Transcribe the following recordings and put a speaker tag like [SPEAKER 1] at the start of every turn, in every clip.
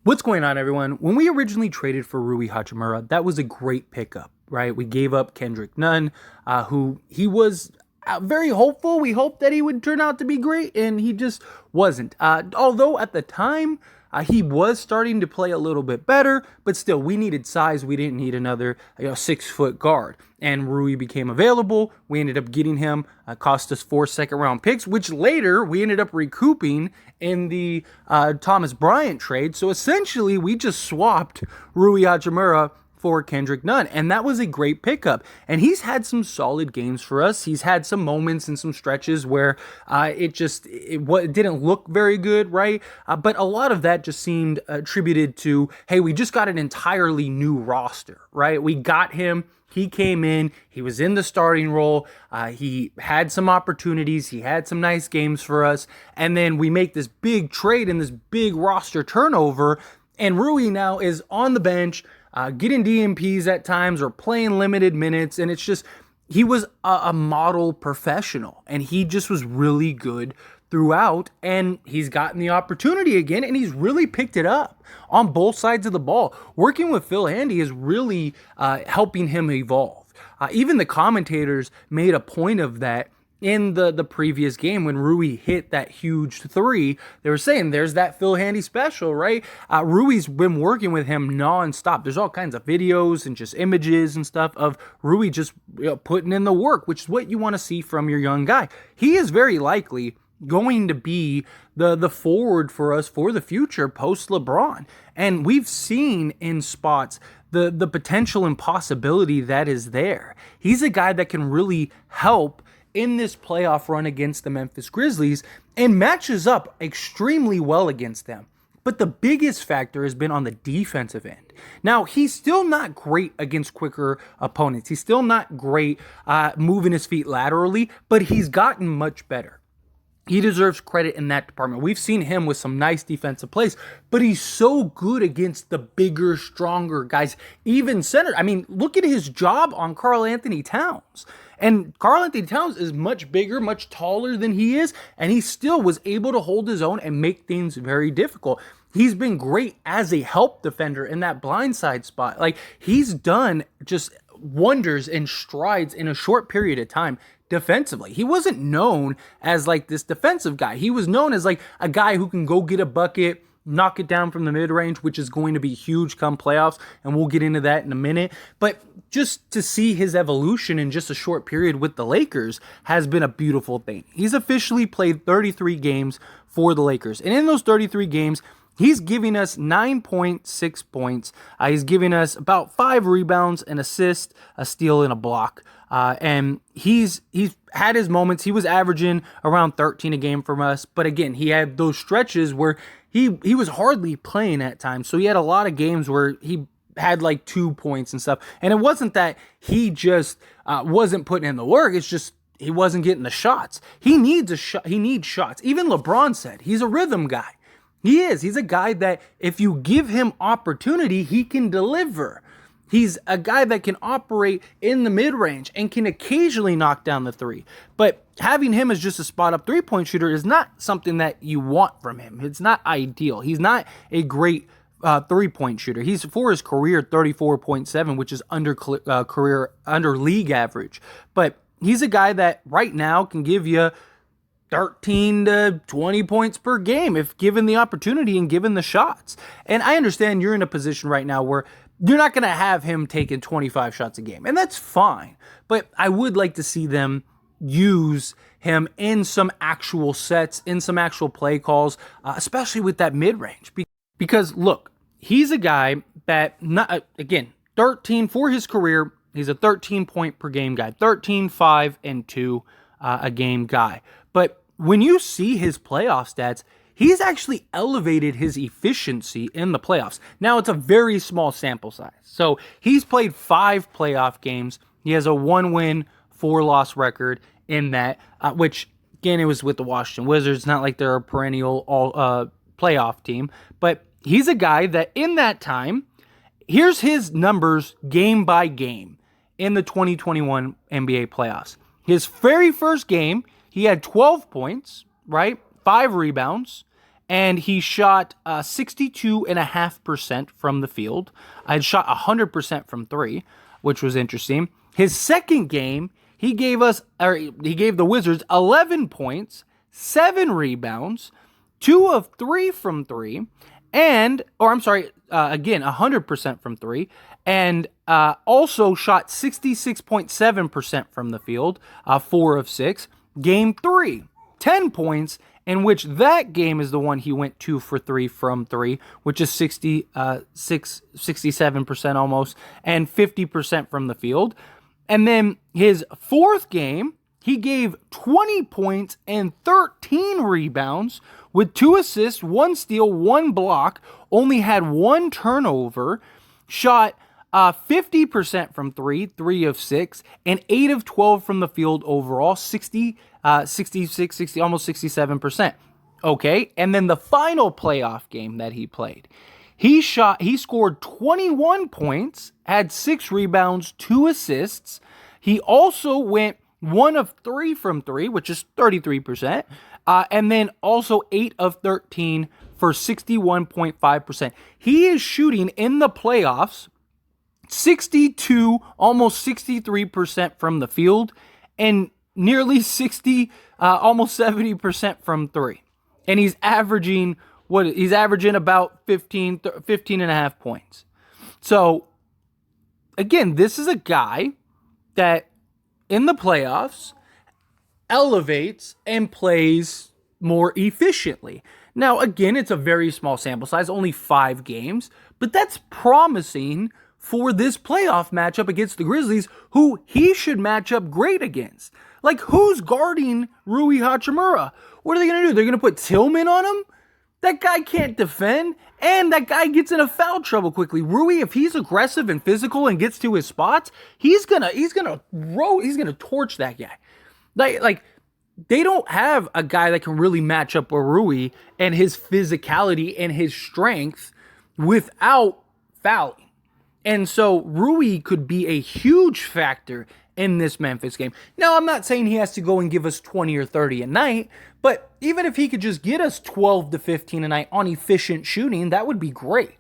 [SPEAKER 1] What's going on, everyone? When we originally traded for Rui Hachimura, that was a great pickup, right? We gave up Kendrick Nunn, who he was very hopeful. We hoped that he would turn out to be great, and he just wasn't. Although at the time, he was starting to play a little bit better, but still, we needed size. We didn't need another 6-foot guard. And Rui became available. We ended up getting him. Cost us 4 second-round picks, which later we ended up recouping in the Thomas Bryant trade. So essentially, we just swapped Rui Hachimura for Kendrick Nunn, and that was a great pickup. And he's had some solid games for us. He's had some moments and some stretches where it didn't look very good, right? But a lot of that just seemed attributed to, hey, we just got an entirely new roster, right? We got him. He came in, he was in the starting role, he had some opportunities, he had some nice games for us, and then we make this big trade and this big roster turnover, and Rui now is on the bench, getting DMPs at times or playing limited minutes, and it's just, he was a model professional, and he just was really good throughout, and he's gotten the opportunity again, and he's really picked it up on both sides of the ball. Working with Phil Handy is really helping him evolve. Even the commentators made a point of that in the previous game when Rui hit that huge three. They were saying, there's that Phil Handy special, right? Rui's been working with him nonstop. There's all kinds of videos and just images and stuff of Rui just putting in the work, which is what you want to see from your young guy. He is very likely going to be the forward for us for the future post LeBron. And we've seen in spots the potential and possibility that is there. He's a guy that can really help in this playoff run against the Memphis Grizzlies and matches up extremely well against them. But the biggest factor has been on the defensive end. Now, he's still not great against quicker opponents. He's still not great moving his feet laterally, but he's gotten much better. He deserves credit in that department. We've seen him with some nice defensive plays, but he's so good against the bigger, stronger guys, even center. I mean, look at his job on Karl-Anthony Towns. And Karl-Anthony Towns is much bigger, much taller than he is, and he still was able to hold his own and make things very difficult. He's been great as a help defender in that blindside spot. Like, he's done just wonders and strides in a short period of time defensively. He wasn't known as like this defensive guy. He was known as like a guy who can go get a bucket, knock it down from the mid-range, which is going to be huge come playoffs, and we'll get into that in a minute. But just to see his evolution in just a short period with the Lakers has been a beautiful thing. He's officially played 33 games for the Lakers, and in those 33 games, he's giving us 9.6 points. He's giving us about 5 rebounds, an assist, a steal, and a block. And he's had his moments. He was averaging around 13 a game from us. But again, he had those stretches where he was hardly playing at times. So he had a lot of games where he had like 2 points and stuff. And it wasn't that he just wasn't putting in the work. It's just he wasn't getting the shots. He needs He needs shots. Even LeBron said he's a rhythm guy. He is. He's a guy that if you give him opportunity, he can deliver. He's a guy that can operate in the mid-range and can occasionally knock down the three. But having him as just a spot-up three-point shooter is not something that you want from him. It's not ideal. He's not a great three-point shooter. He's, for his career, 34.7, which is under league average. But he's a guy that right now can give you 13 to 20 points per game if given the opportunity and given the shots. And I understand you're in a position right now where you're not going to have him taking 25 shots a game, and that's fine. But I would like to see them use him in some actual sets, in some actual play calls, especially with that mid-range. Because, look, he's a guy that, again, 13 for his career, he's a 13-point per game guy, 13, 5, and 2 a game guy. But when you see his playoff stats, he's actually elevated his efficiency in the playoffs. Now, it's a very small sample size. So he's played 5 playoff games. He has a 1-win, 4-loss record in that, which, again, it was with the Washington Wizards. It's not like they're a perennial playoff team. But he's a guy that in that time, here's his numbers game by game in the 2021 NBA playoffs. His very first game, he had 12 points, right? 5 rebounds, and he shot 62.5% from the field. I had shot 100% from three, which was interesting. His second game, he gave the Wizards 11 points, 7 rebounds, 2 of 3 from three, again, 100% from three, and also shot 66.7% from the field, 4 of 6. Game 3, 10 points, in which that game is the one he went 2 for 3 from 3, which is 67% almost, and 50% from the field. And then his fourth game, he gave 20 points and 13 rebounds with 2 assists, 1 steal, 1 block, only had 1 turnover, shot 50% from 3, 3 of 6, and 8 of 12 from the field overall, 66, almost 67%. Okay, and then the final playoff game that he played, he scored 21 points, had 6 rebounds, 2 assists. He also went 1 of 3 from 3, which is 33%, and then also 8 of 13 for 61.5%. He is shooting in the playoffs 62, almost 63% from the field, and nearly 60, almost 70% from three. And he's averaging about 15 and a half points. So, again, this is a guy that in the playoffs elevates and plays more efficiently. Now, again, it's a very small sample size, only 5 games, but that's promising for this playoff matchup against the Grizzlies, who he should match up great against. Like, who's guarding Rui Hachimura? What are they going to do? They're going to put Tillman on him? That guy can't defend, and that guy gets into foul trouble quickly. Rui, if he's aggressive and physical and gets to his spots, he's gonna torch that guy. Like they don't have a guy that can really match up with Rui and his physicality and his strength without fouling. And so Rui could be a huge factor in this Memphis game. Now, I'm not saying he has to go and give us 20 or 30 a night, but even if he could just get us 12 to 15 a night on efficient shooting, that would be great,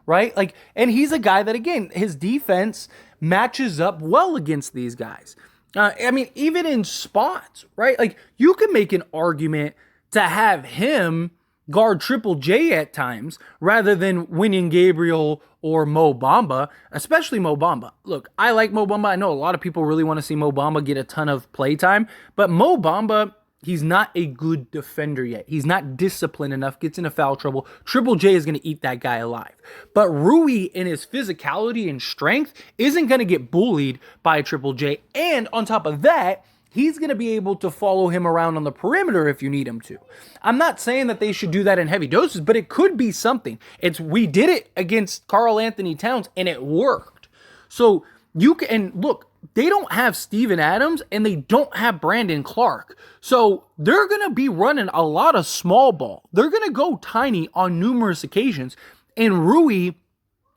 [SPEAKER 1] right? Like, and he's a guy that, again, his defense matches up well against these guys. I mean, even in spots, right? Like, you can make an argument to have him guard Triple J at times rather than Wenyen Gabriel or Mo Bamba, especially Mo Bamba. Look, I like Mo Bamba. I know a lot of people really want to see Mo Bamba get a ton of play time, but Mo Bamba, he's not a good defender yet. He's not disciplined enough, gets into foul trouble. Triple J is going to eat that guy alive. But Rui, in his physicality and strength, isn't going to get bullied by Triple J. And on top of that, he's going to be able to follow him around on the perimeter if you need him to. I'm not saying that they should do that in heavy doses, but it could be something. We did it against Karl Anthony Towns, and it worked. So you can, and look, they don't have Steven Adams, and they don't have Brandon Clark. So they're going to be running a lot of small ball. They're going to go tiny on numerous occasions, and Rui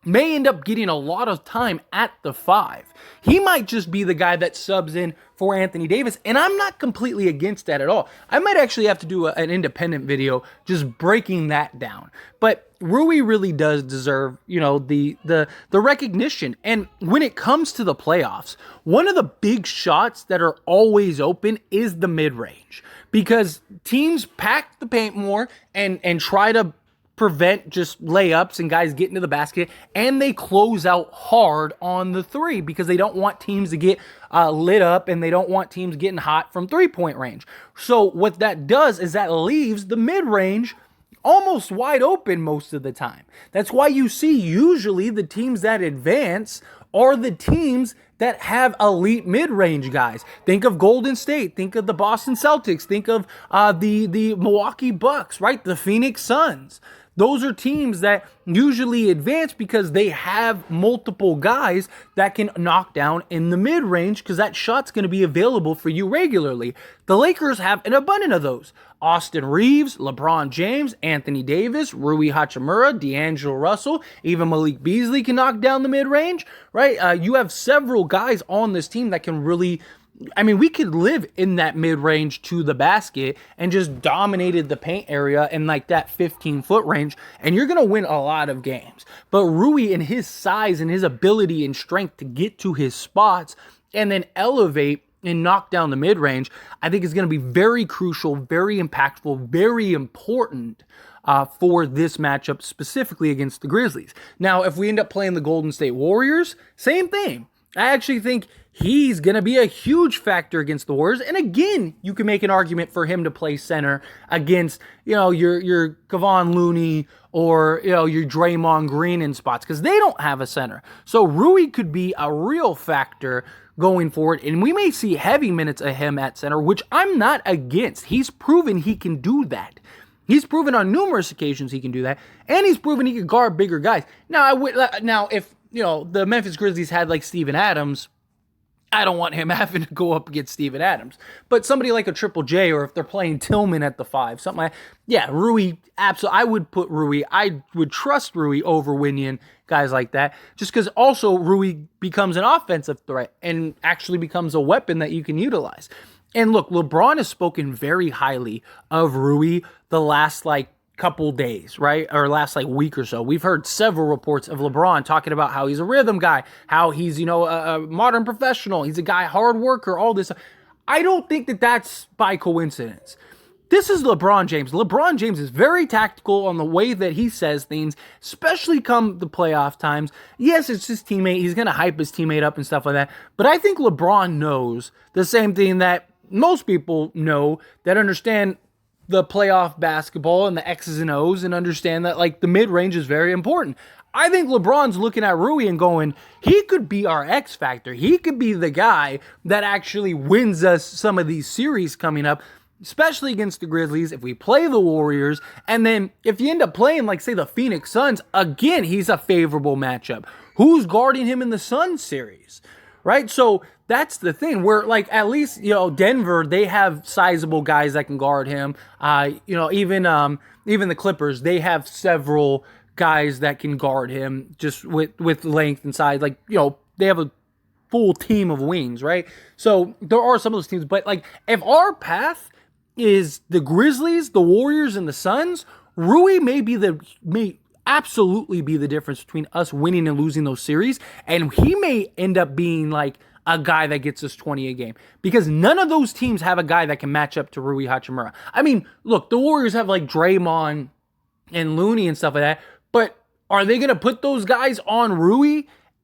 [SPEAKER 1] may end up getting a lot of time at the 5. He might just be the guy that subs in for Anthony Davis, and I'm not completely against that at all. I might actually have to do an independent video just breaking that down. But Rui really does deserve, the recognition. And when it comes to the playoffs, one of the big shots that are always open is the mid-range, because teams pack the paint more and try to prevent just layups and guys getting to the basket, and they close out hard on the 3 because they don't want teams to get lit up, and they don't want teams getting hot from 3-point range. So what that does is that leaves the mid-range almost wide open most of the time. That's why you see usually the teams that advance are the teams that have elite mid-range guys. Think of Golden State. Think of the Boston Celtics. Think of the Milwaukee Bucks, right? The Phoenix Suns. Those are teams that usually advance because they have multiple guys that can knock down in the mid-range, because that shot's going to be available for you regularly. The Lakers have an abundance of those. Austin Reeves, LeBron James, Anthony Davis, Rui Hachimura, D'Angelo Russell, even Malik Beasley can knock down the mid-range, right? You have several guys on this team that can really I mean, we could live in that mid-range to the basket and just dominated the paint area in like that 15-foot range, and you're going to win a lot of games. But Rui and his size and his ability and strength to get to his spots and then elevate and knock down the mid-range, I think is going to be very crucial, very impactful, very important for this matchup, specifically against the Grizzlies. Now, if we end up playing the Golden State Warriors, same thing. I actually think he's going to be a huge factor against the Warriors. And again, you can make an argument for him to play center against, your Kevon Looney or, your Draymond Green in spots, because they don't have a center. So Rui could be a real factor going forward, and we may see heavy minutes of him at center, which I'm not against. He's proven he can do that. He's proven on numerous occasions he can do that, and he's proven he can guard bigger guys. Now, if the Memphis Grizzlies had like Steven Adams, I don't want him having to go up against Steven Adams. But somebody like a Triple J, or if they're playing Tillman at the 5, something like that, yeah, Rui, absolutely. I would put Rui. I would trust Rui over Winion, guys like that, just because also Rui becomes an offensive threat and actually becomes a weapon that you can utilize. And look, LeBron has spoken very highly of Rui the last couple days, right? Or last week or so. We've heard several reports of LeBron talking about how he's a rhythm guy, how he's, a modern professional. He's a guy, hard worker, all this. I don't think that that's by coincidence. This is LeBron James. LeBron James is very tactical on the way that he says things, especially come the playoff times. Yes, it's his teammate. He's going to hype his teammate up and stuff like that. But I think LeBron knows the same thing that most people know that understand the playoff basketball and the X's and O's and understand that the mid-range is very important. I think LeBron's looking at Rui and going, he could be our X factor. He could be the guy that actually wins us some of these series coming up, especially against the Grizzlies, if we play the Warriors. And then if you end up playing, say, the Phoenix Suns, again, he's a favorable matchup. Who's guarding him in the Suns series? Right? So that's the thing where, at least, Denver, they have sizable guys that can guard him. Even the Clippers, they have several guys that can guard him just with length and size. They have a full team of wings, right? So there are some of those teams. But, if our path is the Grizzlies, the Warriors, and the Suns, Rui may absolutely be the difference between us winning and losing those series, and he may end up being a guy that gets us 20 a game, because none of those teams have a guy that can match up to Rui Hachimura. I mean, look, the Warriors have Draymond and Looney and stuff like that, but are they going to put those guys on Rui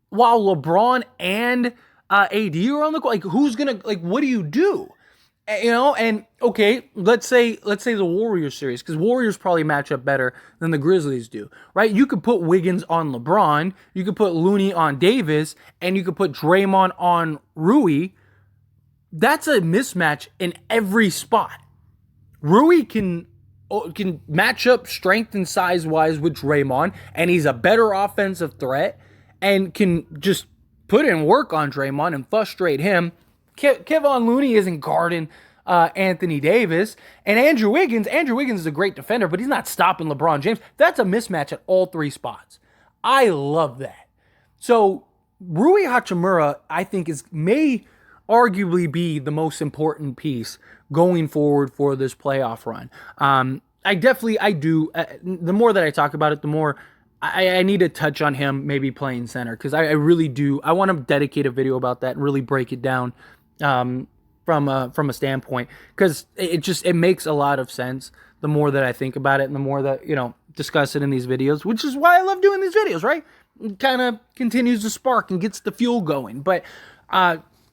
[SPEAKER 1] while LeBron and AD are on the court? Who's going to, what do you do? And okay, let's say the Warriors series, because Warriors probably match up better than the Grizzlies do, right? You could put Wiggins on LeBron, you could put Looney on Davis, and you could put Draymond on Rui. That's a mismatch in every spot. Rui can match up strength and size wise with Draymond, and he's a better offensive threat and can just put in work on Draymond and frustrate him. Kevon Looney isn't guarding Anthony Davis. And Andrew Wiggins is a great defender, but he's not stopping LeBron James. That's a mismatch at all three spots. I love that. So Rui Hachimura, I think, may arguably be the most important piece going forward for this playoff run. I do. The more that I talk about it, the more I need to touch on him maybe playing center, because I really do. I want to dedicate a video about that and really break it down from a standpoint, because it makes a lot of sense the more that I think about it and the more that discuss it in these videos, which is why I love doing these videos, right? It kind of continues to spark and gets the fuel going. But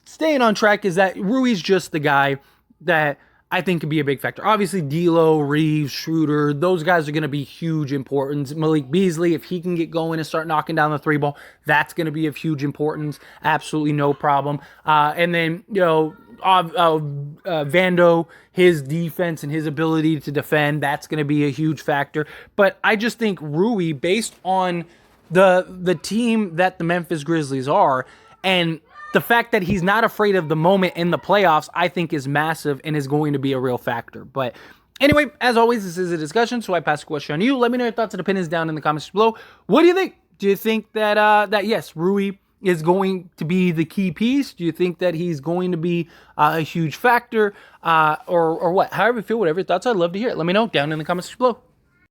[SPEAKER 1] staying on track is that Rui's just the guy that I think could be a big factor. Obviously, D'Lo, Reeves, Schroeder, those guys are going to be huge importance. Malik Beasley, if he can get going and start knocking down the three ball, that's going to be of huge importance. Absolutely no problem. And then, Vando, his defense and his ability to defend, that's going to be a huge factor. But I just think Rui, based on the team that the Memphis Grizzlies are, and the fact that he's not afraid of the moment in the playoffs, I think is massive and is going to be a real factor. But anyway, as always, this is a discussion, so I pass the question on you. Let me know your thoughts and opinions down in the comments below. What do you think? Do you think that yes, Rui is going to be the key piece? Do you think that he's going to be a huge factor, or what? However you feel, whatever your thoughts, I'd love to hear it. Let me know down in the comments below.